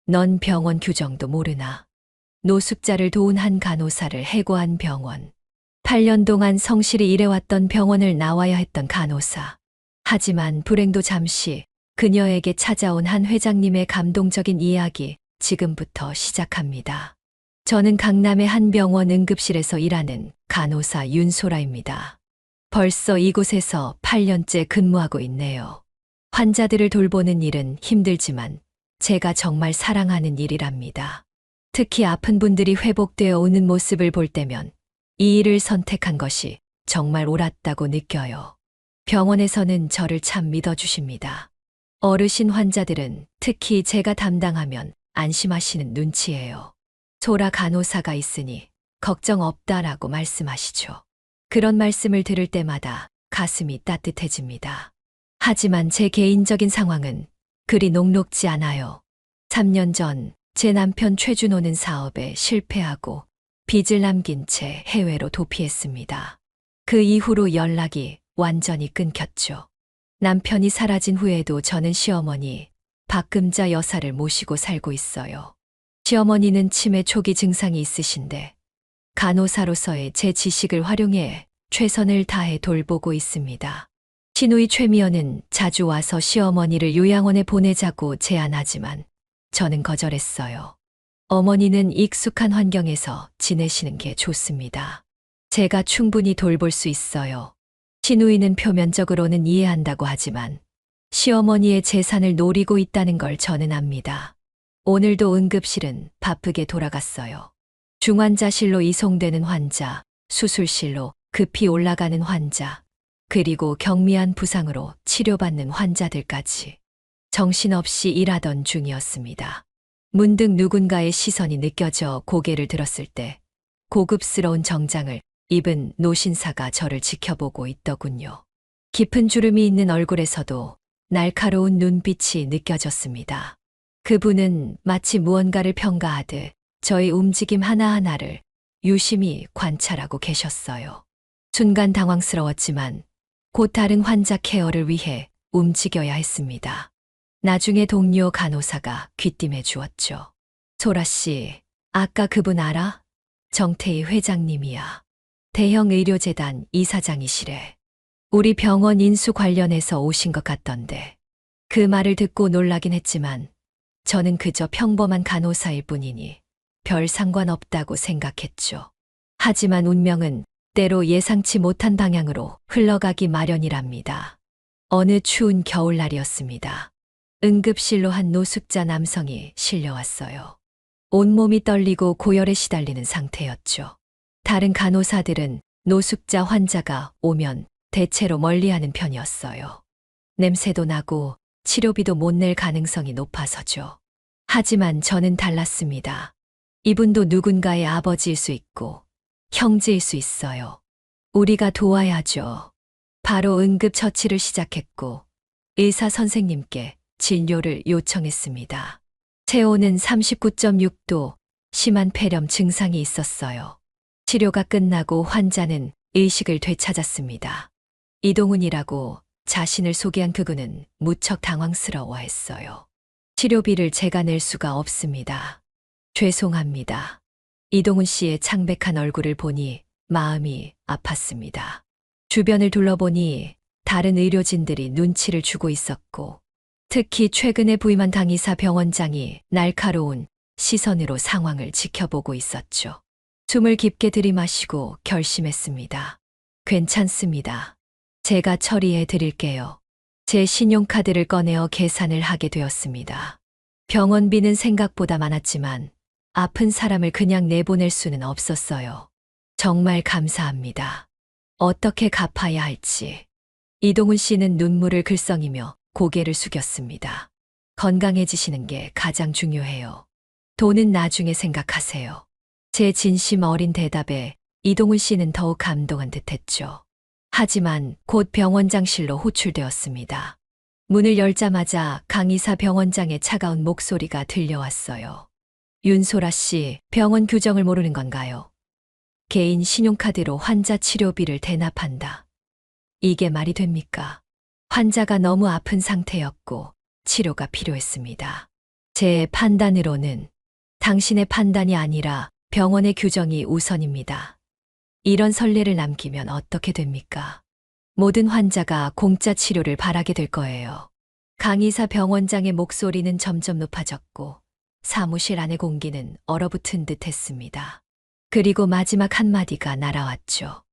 넌 병원 규정도 모르나. 노숙자를 도운 한 간호사를 해고한 병원. 8년 동안 성실히 일해왔던 병원을 나와야 했던 간호사. 하지만 불행도 잠시 그녀에게 찾아온 한 회장님의 감동적인 이야기 지금부터 시작합니다. 저는 강남의 한 병원 응급실에서 일하는 간호사 윤소라입니다. 벌써 이곳에서 8년째 근무하고 있네요. 환자들을 돌보는 일은 힘들지만 제가 정말 사랑하는 일이랍니다. 특히 아픈 분들이 회복되어 오는 모습을 볼 때면 이 일을 선택한 것이 정말 옳았다고 느껴요. 병원에서는 저를 참 믿어주십니다. 어르신 환자들은 특히 제가 담당하면 안심하시는 눈치예요. 소라 간호사가 있으니 걱정 없다라고 말씀하시죠. 그런 말씀을 들을 때마다 가슴이 따뜻해집니다. 하지만 제 개인적인 상황은 그리 녹록지 않아요. 3년 전 제 남편 최준호는 사업에 실패하고 빚을 남긴 채 해외로 도피했습니다. 그 이후로 연락이 완전히 끊겼죠. 남편이 사라진 후에도 저는 시어머니 박금자 여사를 모시고 살고 있어요. 시어머니는 치매 초기 증상이 있으신데 간호사로서의 제 지식을 활용해 최선을 다해 돌보고 있습니다. 시누이 최미연은 자주 와서 시어머니를 요양원에 보내자고 제안하지만 저는 거절했어요. 어머니는 익숙한 환경에서 지내시는 게 좋습니다. 제가 충분히 돌볼 수 있어요. 시누이는 표면적으로는 이해한다고 하지만 시어머니의 재산을 노리고 있다는 걸 저는 압니다. 오늘도 응급실은 바쁘게 돌아갔어요. 중환자실로 이송되는 환자, 수술실로 급히 올라가는 환자, 그리고 경미한 부상으로 치료받는 환자들까지 정신없이 일하던 중이었습니다. 문득 누군가의 시선이 느껴져 고개를 들었을 때 고급스러운 정장을 입은 노신사가 저를 지켜보고 있더군요. 깊은 주름이 있는 얼굴에서도 날카로운 눈빛이 느껴졌습니다. 그분은 마치 무언가를 평가하듯 저의 움직임 하나하나를 유심히 관찰하고 계셨어요. 순간 당황스러웠지만 곧 다른 환자 케어를 위해 움직여야 했습니다. 나중에 동료 간호사가 귀띔해 주었죠. 소라 씨, 아까 그분 알아? 정태희 회장님이야. 대형 의료재단 이사장이시래. 우리 병원 인수 관련해서 오신 것 같던데. 그 말을 듣고 놀라긴 했지만 저는 그저 평범한 간호사일 뿐이니 별 상관없다고 생각했죠. 하지만 운명은 때로 예상치 못한 방향으로 흘러가기 마련이랍니다. 어느 추운 겨울날이었습니다. 응급실로 한 노숙자 남성이 실려왔어요. 온몸이 떨리고 고열에 시달리는 상태였죠. 다른 간호사들은 노숙자 환자가 오면 대체로 멀리하는 편이었어요. 냄새도 나고 치료비도 못 낼 가능성이 높아서죠. 하지만 저는 달랐습니다. 이분도 누군가의 아버지일 수 있고 형제일 수 있어요. 우리가 도와야죠. 바로 응급처치를 시작했고 의사 선생님께 진료를 요청했습니다. 체온은 39.6도, 심한 폐렴 증상이 있었어요. 치료가 끝나고 환자는 의식을 되찾았습니다. 이동훈이라고 자신을 소개한 그분은 무척 당황스러워했어요. 치료비를 제가 낼 수가 없습니다. 죄송합니다. 이동훈 씨의 창백한 얼굴을 보니 마음이 아팠습니다. 주변을 둘러보니 다른 의료진들이 눈치를 주고 있었고 특히 최근에 부임한 강의사 병원장이 날카로운 시선으로 상황을 지켜보고 있었죠. 숨을 깊게 들이마시고 결심했습니다. 괜찮습니다. 제가 처리해 드릴게요. 제 신용카드를 꺼내어 계산을 하게 되었습니다. 병원비는 생각보다 많았지만 아픈 사람을 그냥 내보낼 수는 없었어요. 정말 감사합니다. 어떻게 갚아야 할지. 이동훈 씨는 눈물을 글썽이며 고개를 숙였습니다. 건강해지시는 게 가장 중요해요. 돈은 나중에 생각하세요. 제 진심 어린 대답에 이동훈 씨는 더욱 감동한 듯했죠. 하지만 곧 병원장실로 호출되었습니다. 문을 열자마자 강의사 병원장의 차가운 목소리가 들려왔어요. 윤소라 씨, 병원 규정을 모르는 건가요? 개인 신용카드로 환자 치료비를 대납한다. 이게 말이 됩니까? 환자가 너무 아픈 상태였고 치료가 필요했습니다. 제 판단으로는 당신의 판단이 아니라 병원의 규정이 우선입니다. 이런 선례를 남기면 어떻게 됩니까? 모든 환자가 공짜 치료를 바라게 될 거예요. 강의사 병원장의 목소리는 점점 높아졌고 사무실 안의 공기는 얼어붙은 듯 했습니다. 그리고 마지막 한마디가 날아왔죠.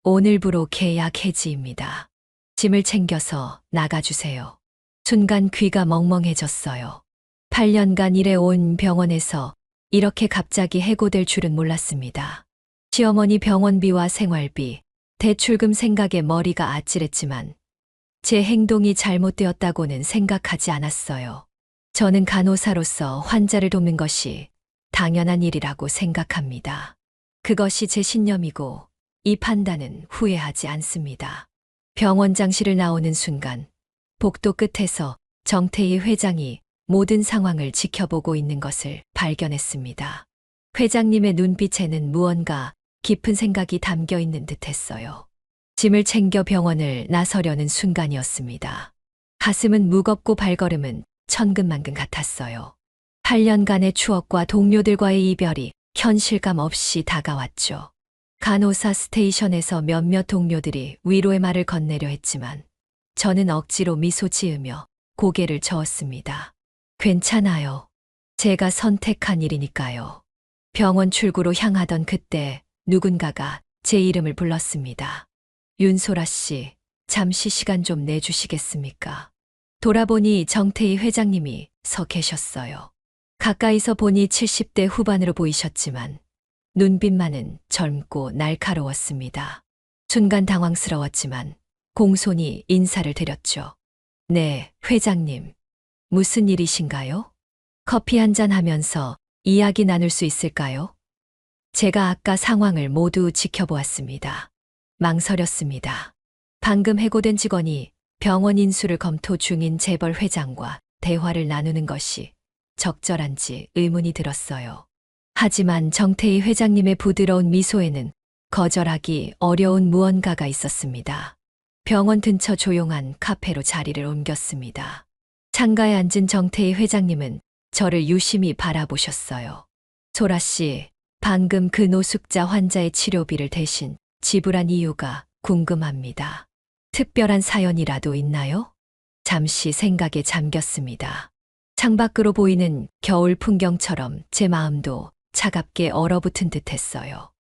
오늘부로 계약 해지입니다. 짐을 챙겨서 나가주세요. 순간 귀가 멍멍해졌어요. 8년간 일해온 병원에서 이렇게 갑자기 해고될 줄은 몰랐습니다. 시어머니 병원비와 생활비, 대출금 생각에 머리가 아찔했지만 제 행동이 잘못되었다고는 생각하지 않았어요. 저는 간호사로서 환자를 돕는 것이 당연한 일이라고 생각합니다. 그것이 제 신념이고 이 판단은 후회하지 않습니다. 병원장실을 나오는 순간 복도 끝에서 정태희 회장이 모든 상황을 지켜보고 있는 것을 발견했습니다. 회장님의 눈빛에는 무언가 깊은 생각이 담겨 있는 듯 했어요. 짐을 챙겨 병원을 나서려는 순간이었습니다. 가슴은 무겁고 발걸음은 천근만근 같았어요. 8년간의 추억과 동료들과의 이별이 현실감 없이 다가왔죠. 간호사 스테이션에서 몇몇 동료들이 위로의 말을 건네려 했지만 저는 억지로 미소 지으며 고개를 저었습니다. 괜찮아요. 제가 선택한 일이니까요. 병원 출구로 향하던 그때 누군가가 제 이름을 불렀습니다. 윤소라 씨, 잠시 시간 좀 내주시겠습니까? 돌아보니 정태희 회장님이 서 계셨어요. 가까이서 보니 70대 후반으로 보이셨지만 눈빛만은 젊고 날카로웠습니다. 순간 당황스러웠지만 공손히 인사를 드렸죠. 네, 회장님. 무슨 일이신가요? 커피 한잔 하면서 이야기 나눌 수 있을까요? 제가 아까 상황을 모두 지켜보았습니다. 망설였습니다. 방금 해고된 직원이 병원 인수를 검토 중인 재벌 회장과 대화를 나누는 것이 적절한지 의문이 들었어요. 하지만 정태희 회장님의 부드러운 미소에는 거절하기 어려운 무언가가 있었습니다. 병원 근처 조용한 카페로 자리를 옮겼습니다. 창가에 앉은 정태희 회장님은 저를 유심히 바라보셨어요. 소라 씨, 방금 그 노숙자 환자의 치료비를 대신 지불한 이유가 궁금합니다. 특별한 사연이라도 있나요? 잠시 생각에 잠겼습니다. 창밖으로 보이는 겨울 풍경처럼 제 마음도 차갑게 얼어붙은 듯 했어요.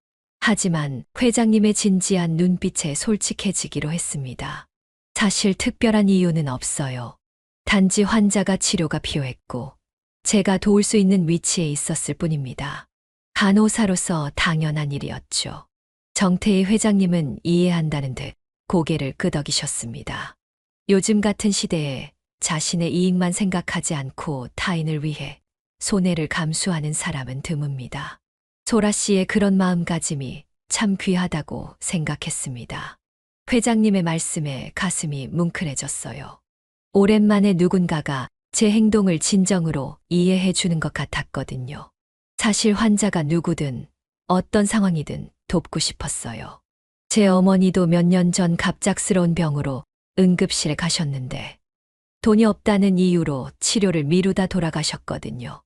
하지만 회장님의 진지한 눈빛에 솔직해지기로 했습니다. 사실 특별한 이유는 없어요. 단지 환자가 치료가 필요했고 제가 도울 수 있는 위치에 있었을 뿐입니다. 간호사로서 당연한 일이었죠. 정태희 회장님은 이해한다는 듯 고개를 끄덕이셨습니다. 요즘 같은 시대에 자신의 이익만 생각하지 않고 타인을 위해 손해를 감수하는 사람은 드뭅니다. 소라 씨의 그런 마음가짐이 참 귀하다고 생각했습니다. 회장님의 말씀에 가슴이 뭉클해졌어요. 오랜만에 누군가가 제 행동을 진정으로 이해해 주는 것 같았거든요. 사실 환자가 누구든 어떤 상황이든 돕고 싶었어요. 제 어머니도 몇 년 전 갑작스러운 병으로 응급실에 가셨는데 돈이 없다는 이유로 치료를 미루다 돌아가셨거든요.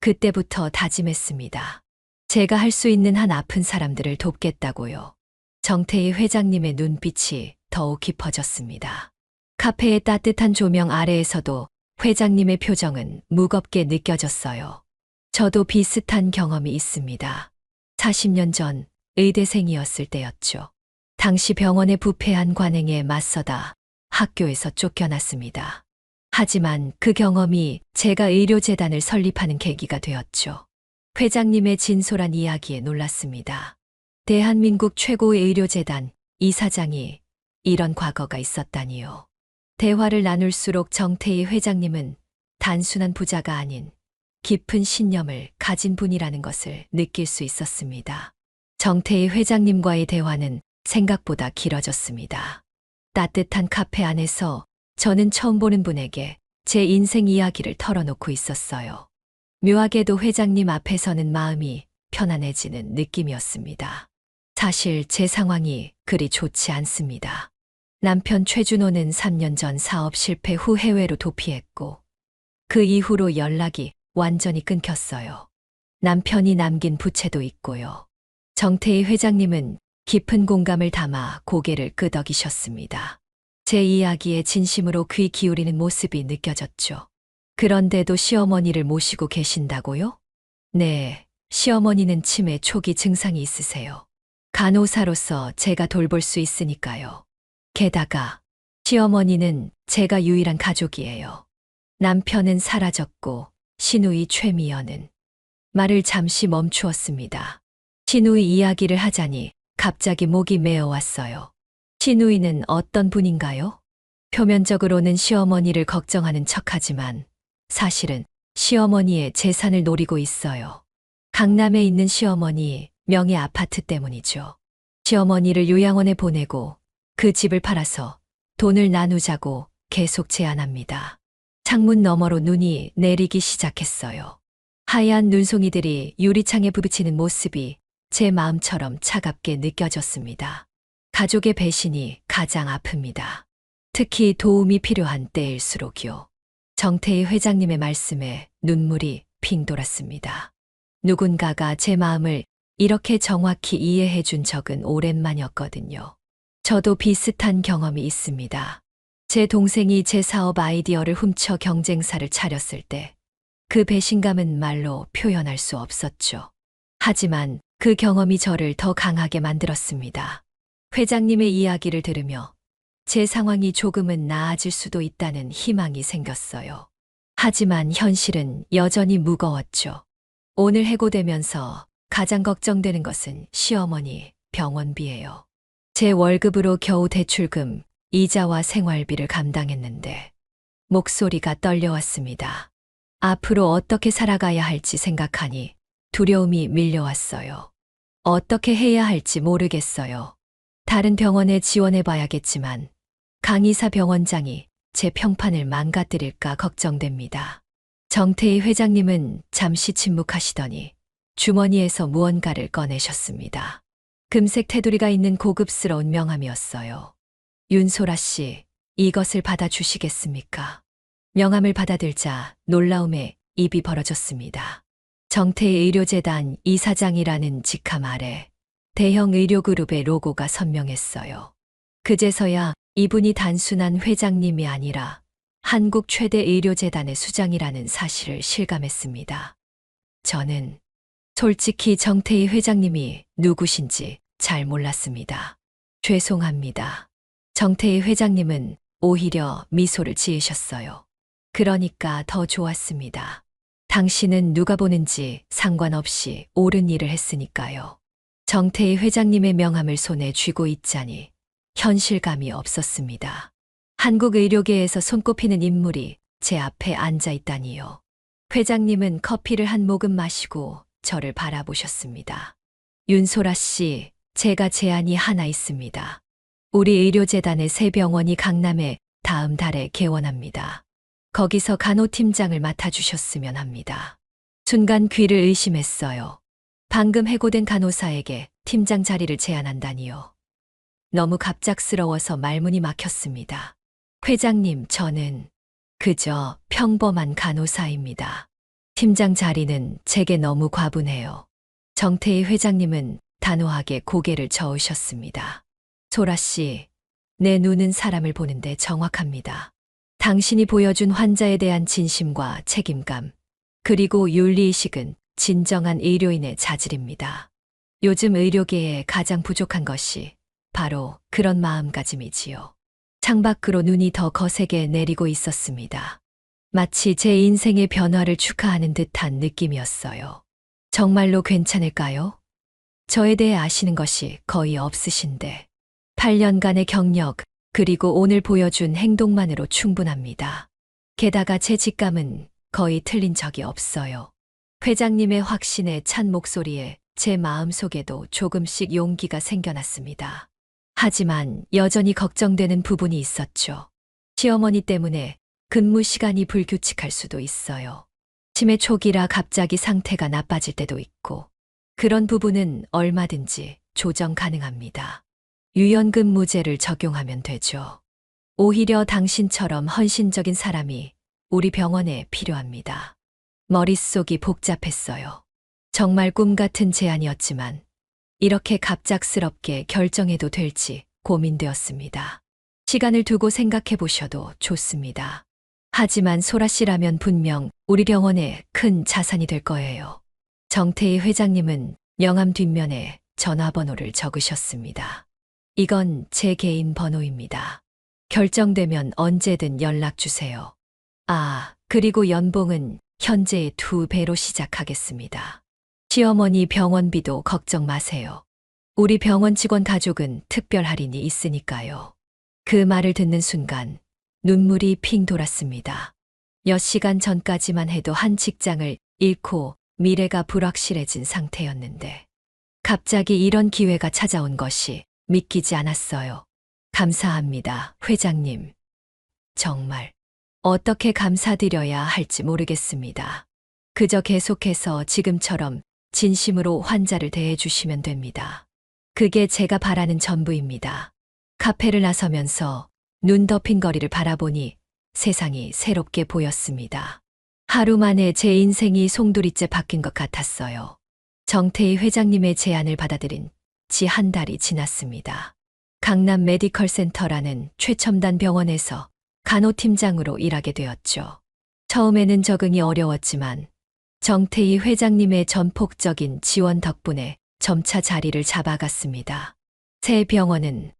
그때부터 다짐했습니다. 제가 할 수 있는 한 아픈 사람들을 돕겠다고요. 정태희 회장님의 눈빛이 더욱 깊어졌습니다. 카페의 따뜻한 조명 아래에서도 회장님의 표정은 무겁게 느껴졌어요. 저도 비슷한 경험이 있습니다. 40년 전 의대생이었을 때였죠. 당시 병원의 부패한 관행에 맞서다 학교에서 쫓겨났습니다. 하지만 그 경험이 제가 의료재단을 설립하는 계기가 되었죠. 회장님의 진솔한 이야기에 놀랐습니다. 대한민국 최고의 의료재단 이사장이 이런 과거가 있었다니요. 대화를 나눌수록 정태희 회장님은 단순한 부자가 아닌 깊은 신념을 가진 분이라는 것을 느낄 수 있었습니다. 정태희 회장님과의 대화는 생각보다 길어졌습니다. 따뜻한 카페 안에서 저는 처음 보는 분에게 제 인생 이야기를 털어놓고 있었어요. 묘하게도 회장님 앞에서는 마음이 편안해지는 느낌이었습니다. 사실 제 상황이 그리 좋지 않습니다. 남편 최준호는 3년 전 사업 실패 후 해외로 도피했고 그 이후로 연락이 완전히 끊겼어요. 남편이 남긴 부채도 있고요. 정태희 회장님은 깊은 공감을 담아 고개를 끄덕이셨습니다. 제 이야기에 진심으로 귀 기울이는 모습이 느껴졌죠. 그런데도 시어머니를 모시고 계신다고요? 네, 시어머니는 치매 초기 증상이 있으세요. 간호사로서 제가 돌볼 수 있으니까요. 게다가 시어머니는 제가 유일한 가족이에요. 남편은 사라졌고 시누이 최미연은 말을 잠시 멈추었습니다. 시누이 이야기를 하자니 갑자기 목이 메어왔어요. 시누이는 어떤 분인가요? 표면적으로는 시어머니를 걱정하는 척하지만 사실은 시어머니의 재산을 노리고 있어요. 강남에 있는 시어머니 명의 아파트 때문이죠. 시어머니를 요양원에 보내고 그 집을 팔아서 돈을 나누자고 계속 제안합니다. 창문 너머로 눈이 내리기 시작했어요. 하얀 눈송이들이 유리창에 부비치는 모습이 제 마음처럼 차갑게 느껴졌습니다. 가족의 배신이 가장 아픕니다. 특히 도움이 필요한 때일수록요. 정태희 회장님의 말씀에 눈물이 핑 돌았습니다. 누군가가 제 마음을 이렇게 정확히 이해해 준 적은 오랜만이었거든요. 저도 비슷한 경험이 있습니다. 제 동생이 제 사업 아이디어를 훔쳐 경쟁사를 차렸을 때 그 배신감은 말로 표현할 수 없었죠. 하지만 그 경험이 저를 더 강하게 만들었습니다. 회장님의 이야기를 들으며 제 상황이 조금은 나아질 수도 있다는 희망이 생겼어요. 하지만 현실은 여전히 무거웠죠. 오늘 해고되면서 가장 걱정되는 것은 시어머니 병원비예요. 제 월급으로 겨우 대출금, 이자와 생활비를 감당했는데 목소리가 떨려왔습니다. 앞으로 어떻게 살아가야 할지 생각하니 두려움이 밀려왔어요. 어떻게 해야 할지 모르겠어요. 다른 병원에 지원해봐야겠지만 강의사 병원장이 제 평판을 망가뜨릴까 걱정됩니다. 정태희 회장님은 잠시 침묵하시더니 주머니에서 무언가를 꺼내셨습니다. 금색 테두리가 있는 고급스러운 명함이었어요. 윤소라 씨, 이것을 받아주시겠습니까? 명함을 받아들자 놀라움에 입이 벌어졌습니다. 정태희 의료재단 이사장이라는 직함 아래 대형 의료그룹의 로고가 선명했어요. 그제서야 이분이 단순한 회장님이 아니라 한국 최대 의료재단의 수장이라는 사실을 실감했습니다. 저는 솔직히 정태희 회장님이 누구신지 잘 몰랐습니다. 죄송합니다. 정태희 회장님은 오히려 미소를 지으셨어요. 그러니까 더 좋았습니다. 당신은 누가 보는지 상관없이 옳은 일을 했으니까요. 정태희 회장님의 명함을 손에 쥐고 있자니 현실감이 없었습니다. 한국 의료계에서 손꼽히는 인물이 제 앞에 앉아 있다니요. 회장님은 커피를 한 모금 마시고 저를 바라보셨습니다. 윤소라 씨, 제가 제안이 하나 있습니다. 우리 의료재단의 새 병원이 강남에 다음 달에 개원합니다. 거기서 간호팀장을 맡아주셨으면 합니다. 순간 귀를 의심했어요. 방금 해고된 간호사에게 팀장 자리를 제안한다니요. 너무 갑작스러워서 말문이 막혔습니다. 회장님, 저는 그저 평범한 간호사입니다. 팀장 자리는 제게 너무 과분해요. 정태희 회장님은 단호하게 고개를 저으셨습니다. 소라 씨, 내 눈은 사람을 보는데 정확합니다. 당신이 보여준 환자에 대한 진심과 책임감, 그리고 윤리의식은 진정한 의료인의 자질입니다. 요즘 의료계에 가장 부족한 것이 바로 그런 마음가짐이지요. 창밖으로 눈이 더 거세게 내리고 있었습니다. 마치 제 인생의 변화를 축하하는 듯한 느낌이었어요. 정말로 괜찮을까요? 저에 대해 아시는 것이 거의 없으신데 8년간의 경력, 그리고 오늘 보여준 행동만으로 충분합니다. 게다가 제 직감은 거의 틀린 적이 없어요. 회장님의 확신에 찬 목소리에 제 마음속에도 조금씩 용기가 생겨났습니다. 하지만 여전히 걱정되는 부분이 있었죠. 시어머니 때문에 근무 시간이 불규칙할 수도 있어요. 치매 초기라 갑자기 상태가 나빠질 때도 있고, 그런 부분은 얼마든지 조정 가능합니다. 유연근무제를 적용하면 되죠. 오히려 당신처럼 헌신적인 사람이 우리 병원에 필요합니다. 머릿속이 복잡했어요. 정말 꿈 같은 제안이었지만 이렇게 갑작스럽게 결정해도 될지 고민되었습니다. 시간을 두고 생각해 보셔도 좋습니다. 하지만 소라 씨라면 분명 우리 병원에 큰 자산이 될 거예요. 정태희 회장님은 명함 뒷면에 전화번호를 적으셨습니다. 이건 제 개인 번호입니다. 결정되면 언제든 연락 주세요. 아, 그리고 연봉은 현재의 2배로 시작하겠습니다. 시어머니 병원비도 걱정 마세요. 우리 병원 직원 가족은 특별 할인이 있으니까요. 그 말을 듣는 순간 눈물이 핑 돌았습니다. 몇 시간 전까지만 해도 한 직장을 잃고 미래가 불확실해진 상태였는데 갑자기 이런 기회가 찾아온 것이 믿기지 않았어요. 감사합니다, 회장님. 정말 어떻게 감사드려야 할지 모르겠습니다. 그저 계속해서 지금처럼 진심으로 환자를 대해주시면 됩니다. 그게 제가 바라는 전부입니다. 카페를 나서면서 눈 덮인 거리를 바라보니 세상이 새롭게 보였습니다. 하루 만에 제 인생이 송두리째 바뀐 것 같았어요. 정태희 회장님의 제안을 받아들인 지 한 달이 지났습니다. 강남 메디컬 센터라는 최첨단 병원에서 간호팀장으로 일하게 되었죠. 처음에는 적응이 어려웠지만 정태희 회장님의 전폭적인 지원 덕분에 점차 자리를 잡아갔습니다. 새 병원은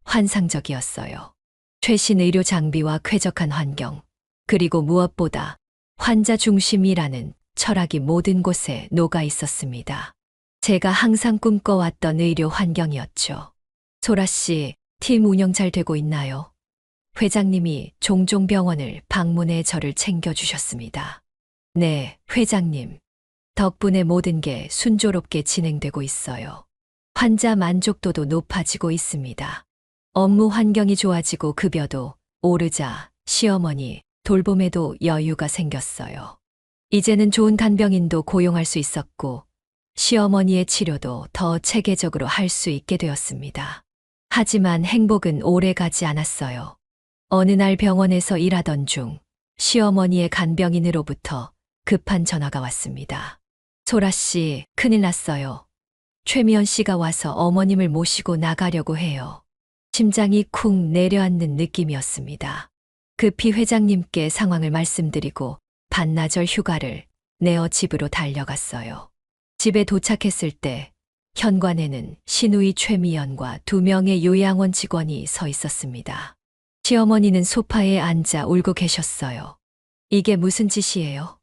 환상적이었어요. 최신 의료 장비와 쾌적한 환경, 그리고 무엇보다 환자 중심이라는 철학이 모든 곳에 녹아 있었습니다. 제가 항상 꿈꿔왔던 의료 환경이었죠. 소라 씨, 팀 운영 잘 되고 있나요? 회장님이 종종 병원을 방문해 저를 챙겨주셨습니다. 네, 회장님. 덕분에 모든 게 순조롭게 진행되고 있어요. 환자 만족도도 높아지고 있습니다. 업무 환경이 좋아지고 급여도 오르자 시어머니 돌봄에도 여유가 생겼어요. 이제는 좋은 간병인도 고용할 수 있었고 시어머니의 치료도 더 체계적으로 할 수 있게 되었습니다. 하지만 행복은 오래 가지 않았어요. 어느 날 병원에서 일하던 중 시어머니의 간병인으로부터 급한 전화가 왔습니다. 소라 씨, 큰일 났어요. 최미연 씨가 와서 어머님을 모시고 나가려고 해요. 심장이 쿵 내려앉는 느낌이었습니다. 급히 회장님께 상황을 말씀드리고 반나절 휴가를 내어 집으로 달려갔어요. 집에 도착했을 때 현관에는 신우이 최미연과 2명의 요양원 직원이 서 있었습니다. 시어머니는 소파에 앉아 울고 계셨어요. 이게 무슨 짓이에요?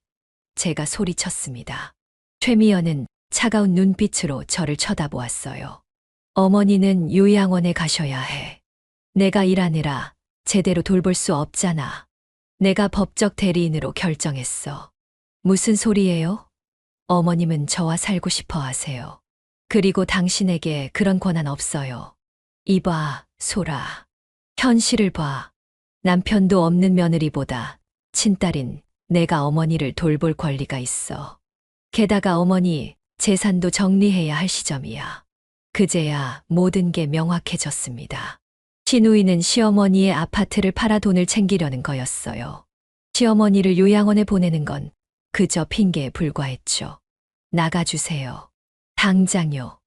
제가 소리쳤습니다. 최미연은 차가운 눈빛으로 저를 쳐다보았어요. 어머니는 요양원에 가셔야 해. 내가 일하느라 제대로 돌볼 수 없잖아. 내가 법적 대리인으로 결정했어. 무슨 소리예요? 어머님은 저와 살고 싶어 하세요. 그리고 당신에게 그런 권한 없어요. 이봐, 소라. 현실을 봐. 남편도 없는 며느리보다 친딸인 내가 어머니를 돌볼 권리가 있어. 게다가 어머니 재산도 정리해야 할 시점이야. 그제야 모든 게 명확해졌습니다. 신우이는 시어머니의 아파트를 팔아 돈을 챙기려는 거였어요. 시어머니를 요양원에 보내는 건 그저 핑계에 불과했죠. 나가주세요. 당장요.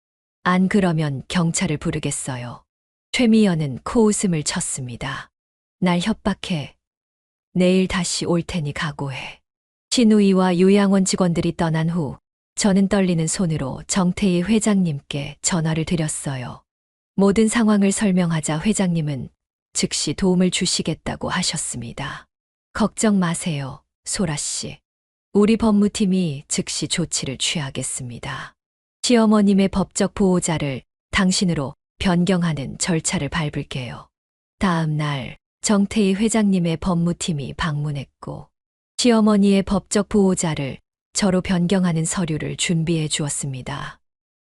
안 그러면 경찰을 부르겠어요. 최미연은 코웃음을 쳤습니다. 날 협박해. 내일 다시 올 테니 각오해. 신우이와 요양원 직원들이 떠난 후 저는 떨리는 손으로 정태희 회장님께 전화를 드렸어요. 모든 상황을 설명하자 회장님은 즉시 도움을 주시겠다고 하셨습니다. 걱정 마세요, 소라 씨. 우리 법무팀이 즉시 조치를 취하겠습니다. 시어머님의 법적 보호자를 당신으로 변경하는 절차를 밟을게요. 다음 날 정태희 회장님의 법무팀이 방문했고 시어머니의 법적 보호자를 저로 변경하는 서류를 준비해 주었습니다.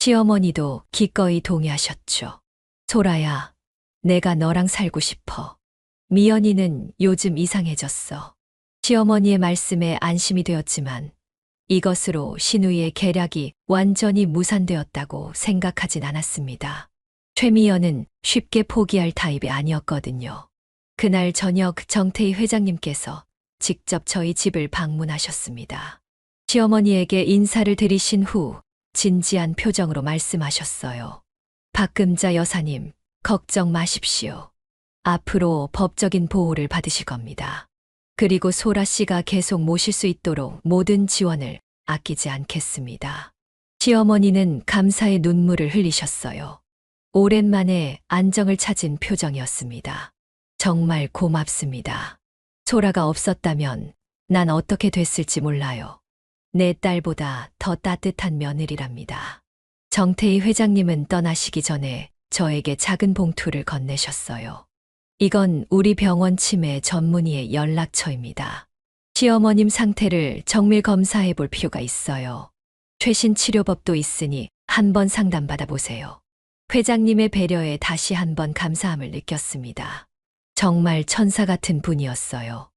시어머니도 기꺼이 동의하셨죠. 소라야, 내가 너랑 살고 싶어. 미연이는 요즘 이상해졌어. 시어머니의 말씀에 안심이 되었지만 이것으로 신우이의 계략이 완전히 무산되었다고 생각하진 않았습니다. 최미연은 쉽게 포기할 타입이 아니었거든요. 그날 저녁 정태희 회장님께서 직접 저희 집을 방문하셨습니다. 시어머니에게 인사를 드리신 후 진지한 표정으로 말씀하셨어요. 박금자 여사님, 걱정 마십시오. 앞으로 법적인 보호를 받으실 겁니다. 그리고 소라 씨가 계속 모실 수 있도록 모든 지원을 아끼지 않겠습니다. 시어머니는 감사의 눈물을 흘리셨어요. 오랜만에 안정을 찾은 표정이었습니다. 정말 고맙습니다. 소라가 없었다면 난 어떻게 됐을지 몰라요. 내 딸보다 더 따뜻한 며느리랍니다. 정태희 회장님은 떠나시기 전에 저에게 작은 봉투를 건네셨어요. 이건 우리 병원 치매 전문의의 연락처입니다. 시어머님 상태를 정밀 검사해 볼 필요가 있어요. 최신 치료법도 있으니 한번 상담받아 보세요. 회장님의 배려에 다시 한번 감사함을 느꼈습니다. 정말 천사 같은 분이었어요.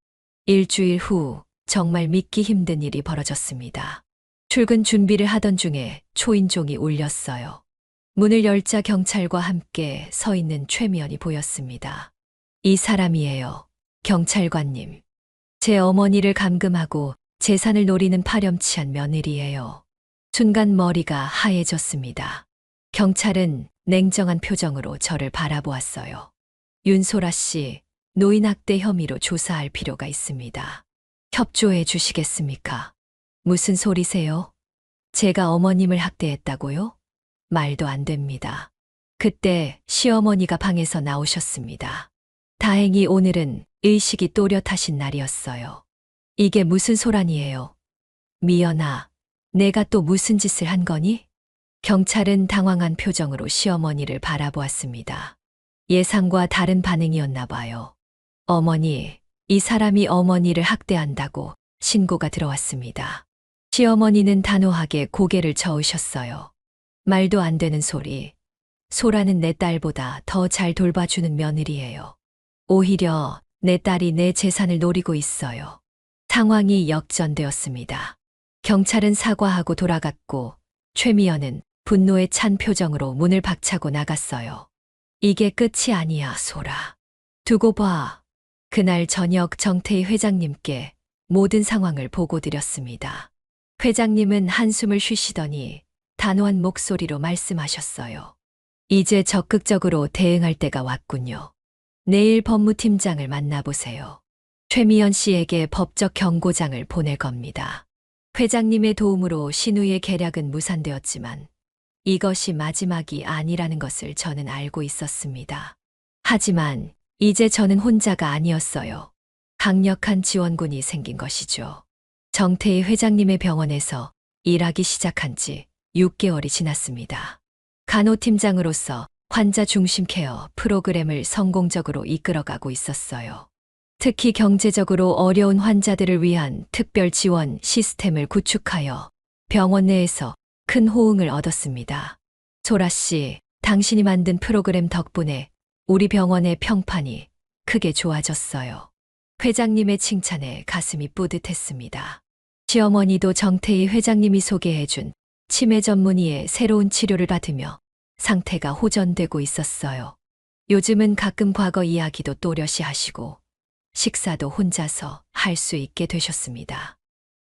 일주일 후 정말 믿기 힘든 일이 벌어졌습니다. 출근 준비를 하던 중에 초인종이 울렸어요. 문을 열자 경찰과 함께 서 있는 최미연이 보였습니다. 이 사람이에요. 경찰관님. 제 어머니를 감금하고 재산을 노리는 파렴치한 며느리예요. 순간 머리가 하얘졌습니다. 경찰은 냉정한 표정으로 저를 바라보았어요. 윤소라 씨, 노인학대 혐의로 조사할 필요가 있습니다. 협조해 주시겠습니까? 무슨 소리세요? 제가 어머님을 학대했다고요? 말도 안 됩니다. 그때 시어머니가 방에서 나오셨습니다. 다행히 오늘은 의식이 또렷하신 날이었어요. 이게 무슨 소란이에요? 미연아, 내가 또 무슨 짓을 한 거니? 경찰은 당황한 표정으로 시어머니를 바라보았습니다. 예상과 다른 반응이었나 봐요. 어머니, 이 사람이 어머니를 학대한다고 신고가 들어왔습니다. 시어머니는 단호하게 고개를 저으셨어요. 말도 안 되는 소리. 소라는 내 딸보다 더 잘 돌봐주는 며느리예요. 오히려 내 딸이 내 재산을 노리고 있어요. 상황이 역전되었습니다. 경찰은 사과하고 돌아갔고 최미연은 분노에 찬 표정으로 문을 박차고 나갔어요. 이게 끝이 아니야, 소라. 두고 봐. 그날 저녁 정태희 회장님께 모든 상황을 보고드렸습니다. 회장님은 한숨을 쉬시더니 단호한 목소리로 말씀하셨어요. 이제 적극적으로 대응할 때가 왔군요. 내일 법무팀장을 만나보세요. 최미연 씨에게 법적 경고장을 보낼 겁니다. 회장님의 도움으로 신우의 계략은 무산되었지만 이것이 마지막이 아니라는 것을 저는 알고 있었습니다. 하지만 이제 저는 혼자가 아니었어요. 강력한 지원군이 생긴 것이죠. 정태희 회장님의 병원에서 일하기 시작한 지 6개월이 지났습니다. 간호팀장으로서 환자 중심 케어 프로그램을 성공적으로 이끌어가고 있었어요. 특히 경제적으로 어려운 환자들을 위한 특별 지원 시스템을 구축하여 병원 내에서 큰 호응을 얻었습니다. 소라 씨, 당신이 만든 프로그램 덕분에 우리 병원의 평판이 크게 좋아졌어요. 회장님의 칭찬에 가슴이 뿌듯했습니다. 시어머니도 정태희 회장님이 소개해준 치매 전문의의 새로운 치료를 받으며 상태가 호전되고 있었어요. 요즘은 가끔 과거 이야기도 또렷이 하시고 식사도 혼자서 할 수 있게 되셨습니다.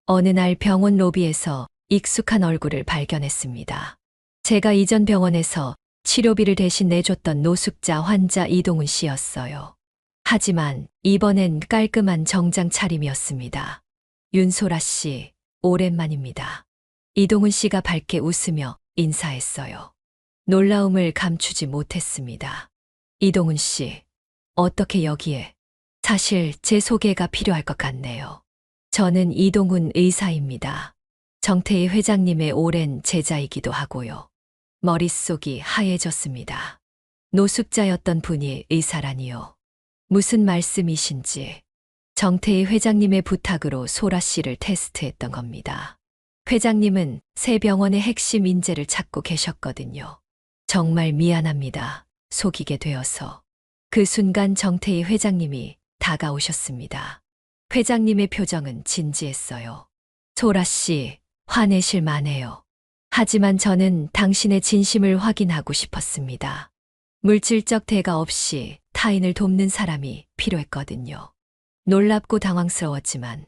어느 날 병원 로비에서 익숙한 얼굴을 발견했습니다. 제가 이전 병원에서 치료비를 대신 내줬던 노숙자 환자 이동훈 씨였어요. 하지만 이번엔 깔끔한 정장 차림이었습니다. 윤소라 씨, 오랜만입니다. 이동훈 씨가 밝게 웃으며 인사했어요. 놀라움을 감추지 못했습니다. 이동훈 씨, 어떻게 여기에? 사실 제 소개가 필요할 것 같네요. 저는 이동훈 의사입니다. 정태희 회장님의 오랜 제자이기도 하고요. 머릿속이 하얘졌습니다. 노숙자였던 분이 의사라니요. 무슨 말씀이신지. 정태희 회장님의 부탁으로 소라 씨를 테스트했던 겁니다. 회장님은 새 병원의 핵심 인재를 찾고 계셨거든요. 정말 미안합니다. 속이게 되어서. 그 순간 정태희 회장님이 다가오셨습니다. 회장님의 표정은 진지했어요. 소라 씨, 화내실 만해요. 하지만 저는 당신의 진심을 확인하고 싶었습니다. 물질적 대가 없이 타인을 돕는 사람이 필요했거든요. 놀랍고 당황스러웠지만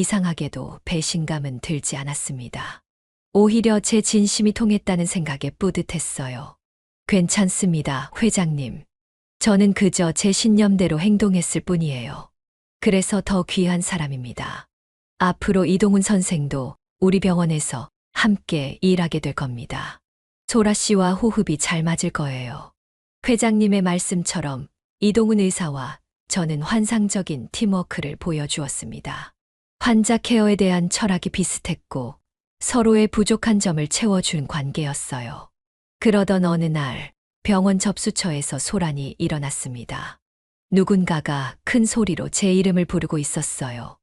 이상하게도 배신감은 들지 않았습니다. 오히려 제 진심이 통했다는 생각에 뿌듯했어요. 괜찮습니다, 회장님. 저는 그저 제 신념대로 행동했을 뿐이에요. 그래서 더 귀한 사람입니다. 앞으로 이동훈 선생도 우리 병원에서 함께 일하게 될 겁니다. 소라 씨와 호흡이 잘 맞을 거예요. 회장님의 말씀처럼 이동훈 의사와 저는 환상적인 팀워크를 보여주었습니다. 환자 케어에 대한 철학이 비슷했고 서로의 부족한 점을 채워준 관계였어요. 그러던 어느 날 병원 접수처에서 소란이 일어났습니다. 누군가가 큰 소리로 제 이름을 부르고 있었어요.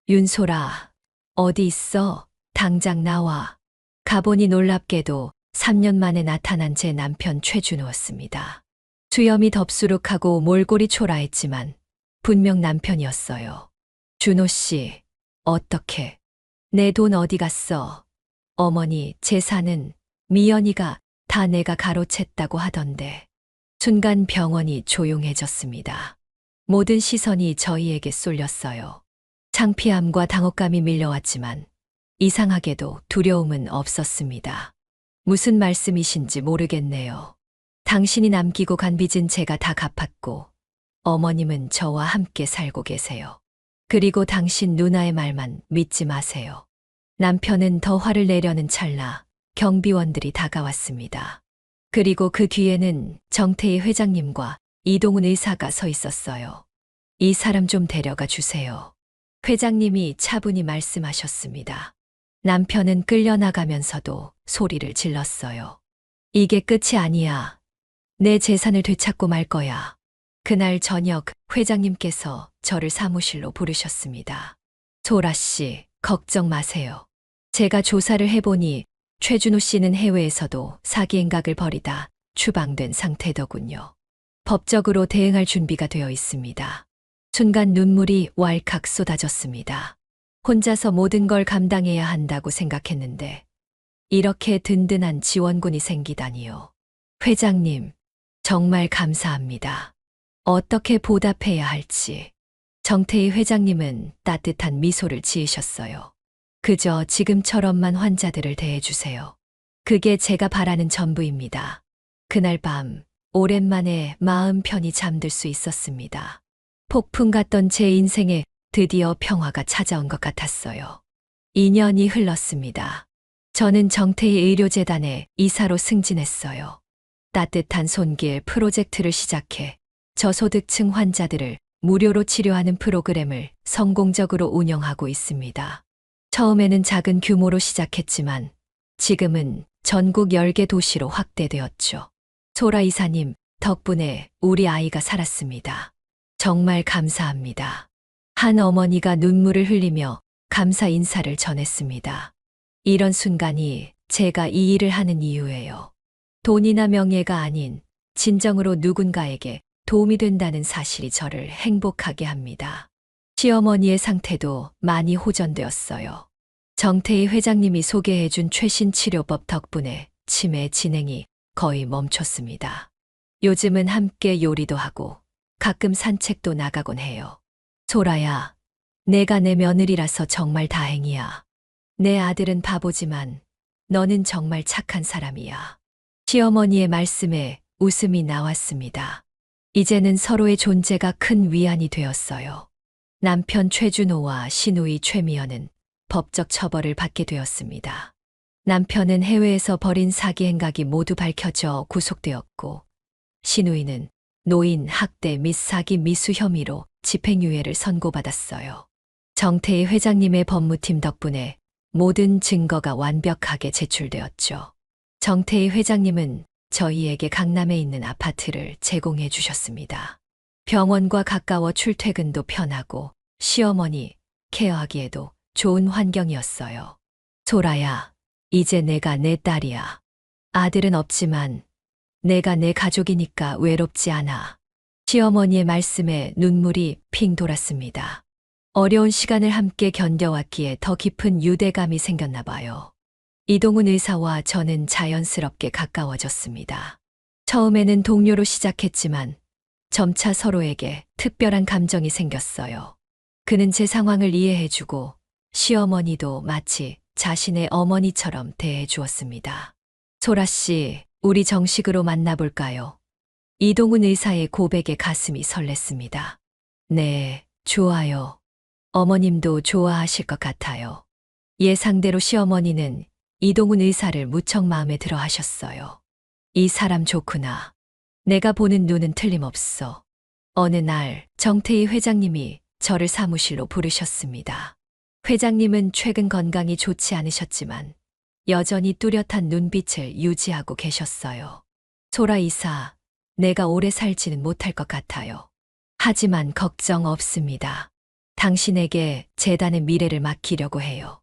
윤소라, 어디 있어? 당장 나와. 가보니 놀랍게도 3년 만에 나타난 제 남편 최준호였습니다. 수염이 덥수룩하고 몰골이 초라했지만 분명 남편이었어요. 준호 씨, 어떻게? 내 돈 어디 갔어? 어머니, 재산은 미연이가 다 내가 가로챘다고 하던데. 순간 병원이 조용해졌습니다. 모든 시선이 저희에게 쏠렸어요. 창피함과 당혹감이 밀려왔지만 이상하게도 두려움은 없었습니다. 무슨 말씀이신지 모르겠네요. 당신이 남기고 간 빚은 제가 다 갚았고 어머님은 저와 함께 살고 계세요. 그리고 당신 누나의 말만 믿지 마세요. 남편은 더 화를 내려는 찰나 경비원들이 다가왔습니다. 그리고 그 뒤에는 정태희 회장님과 이동훈 의사가 서 있었어요. 이 사람 좀 데려가 주세요. 회장님이 차분히 말씀하셨습니다. 남편은 끌려나가면서도 소리를 질렀어요. 이게 끝이 아니야. 내 재산을 되찾고 말 거야. 그날 저녁 회장님께서 저를 사무실로 부르셨습니다. 소라 씨, 걱정 마세요. 제가 조사를 해보니 최준호 씨는 해외에서도 사기 행각을 벌이다 추방된 상태더군요. 법적으로 대응할 준비가 되어 있습니다. 순간 눈물이 왈칵 쏟아졌습니다. 혼자서 모든 걸 감당해야 한다고 생각했는데 이렇게 든든한 지원군이 생기다니요. 회장님, 정말 감사합니다. 어떻게 보답해야 할지. 정태희 회장님은 따뜻한 미소를 지으셨어요. 그저 지금처럼만 환자들을 대해주세요. 그게 제가 바라는 전부입니다. 그날 밤 오랜만에 마음 편히 잠들 수 있었습니다. 폭풍 같던 제 인생에 드디어 평화가 찾아온 것 같았어요. 2년이 흘렀습니다. 저는 정태희 의료재단의 이사로 승진했어요. 따뜻한 손길 프로젝트를 시작해 저소득층 환자들을 무료로 치료하는 프로그램을 성공적으로 운영하고 있습니다. 처음에는 작은 규모로 시작했지만 지금은 전국 10개 도시로 확대되었죠. 소라 이사님 덕분에 우리 아이가 살았습니다. 정말 감사합니다. 한 어머니가 눈물을 흘리며 감사 인사를 전했습니다. 이런 순간이 제가 이 일을 하는 이유예요. 돈이나 명예가 아닌 진정으로 누군가에게 도움이 된다는 사실이 저를 행복하게 합니다. 시어머니의 상태도 많이 호전되었어요. 정태희 회장님이 소개해준 최신 치료법 덕분에 치매 진행이 거의 멈췄습니다. 요즘은 함께 요리도 하고 가끔 산책도 나가곤 해요. 소라야, 내가 내 며느리라서 정말 다행이야. 내 아들은 바보지만 너는 정말 착한 사람이야. 시어머니의 말씀에 웃음이 나왔습니다. 이제는 서로의 존재가 큰 위안이 되었어요. 남편 최준호와 시누이 최미연은 법적 처벌을 받게 되었습니다. 남편은 해외에서 벌인 사기 행각이 모두 밝혀져 구속되었고 시누이는 노인 학대 및 사기 미수 혐의로 집행유예를 선고받았어요. 정태희 회장님의 법무팀 덕분에 모든 증거가 완벽하게 제출되었죠. 정태희 회장님은 저희에게 강남에 있는 아파트를 제공해 주셨습니다. 병원과 가까워 출퇴근도 편하고 시어머니 케어하기에도 좋은 환경이었어요. 소라야, 이제 내가 내 딸이야. 아들은 없지만 내가 내 가족이니까 외롭지 않아. 시어머니의 말씀에 눈물이 핑 돌았습니다. 어려운 시간을 함께 견뎌왔기에 더 깊은 유대감이 생겼나 봐요. 이동훈 의사와 저는 자연스럽게 가까워졌습니다. 처음에는 동료로 시작했지만 점차 서로에게 특별한 감정이 생겼어요. 그는 제 상황을 이해해주고 시어머니도 마치 자신의 어머니처럼 대해 주었습니다. 소라 씨, 우리 정식으로 만나볼까요? 이동훈 의사의 고백에 가슴이 설렜습니다. 네, 좋아요. 어머님도 좋아하실 것 같아요. 예상대로 시어머니는 이동훈 의사를 무척 마음에 들어 하셨어요. 이 사람 좋구나. 내가 보는 눈은 틀림없어. 어느 날 정태희 회장님이 저를 사무실로 부르셨습니다. 회장님은 최근 건강이 좋지 않으셨지만 여전히 뚜렷한 눈빛을 유지하고 계셨어요. 소라 이사, 내가 오래 살지는 못할 것 같아요. 하지만 걱정 없습니다. 당신에게 재단의 미래를 맡기려고 해요.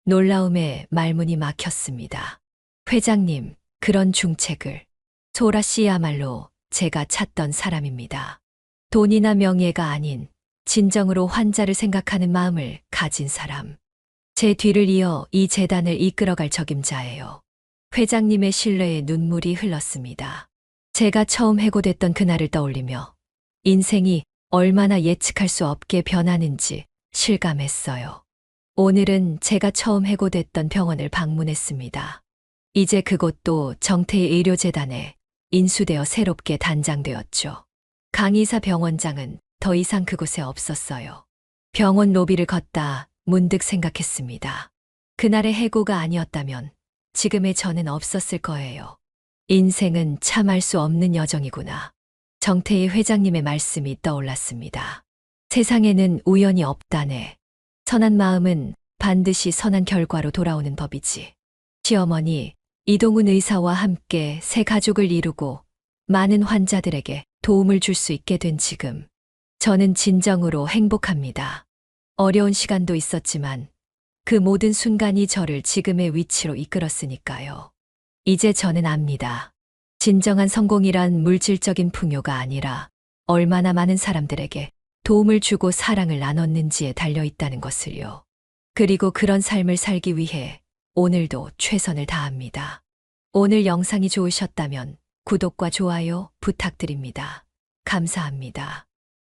놀라움에 말문이 막혔습니다. 회장님, 그런 중책을. 소라 씨야말로 제가 찾던 사람입니다. 돈이나 명예가 아닌 진정으로 환자를 생각하는 마음을 가진 사람. 제 뒤를 이어 이 재단을 이끌어갈 적임자예요. 회장님의 신뢰에 눈물이 흘렀습니다. 제가 처음 해고됐던 그날을 떠올리며 인생이 얼마나 예측할 수 없게 변하는지 실감했어요. 오늘은 제가 처음 해고됐던 병원을 방문했습니다. 이제 그곳도 정태희 의료재단에 인수되어 새롭게 단장되었죠. 강의사 병원장은 더 이상 그곳에 없었어요. 병원 로비를 걷다 문득 생각했습니다. 그날의 해고가 아니었다면 지금의 저는 없었을 거예요. 인생은 참을 수 없는 여정이구나. 정태희 회장님의 말씀이 떠올랐습니다. 세상에는 우연이 없다네. 선한 마음은 반드시 선한 결과로 돌아오는 법이지. 시어머니, 이동훈 의사와 함께 새 가족을 이루고 많은 환자들에게 도움을 줄 수 있게 된 지금, 저는 진정으로 행복합니다. 어려운 시간도 있었지만 그 모든 순간이 저를 지금의 위치로 이끌었으니까요. 이제 저는 압니다. 진정한 성공이란 물질적인 풍요가 아니라 얼마나 많은 사람들에게 도움을 주고 사랑을 나눴는지에 달려 있다는 것을요. 그리고 그런 삶을 살기 위해 오늘도 최선을 다합니다. 오늘 영상이 좋으셨다면 구독과 좋아요 부탁드립니다. 감사합니다.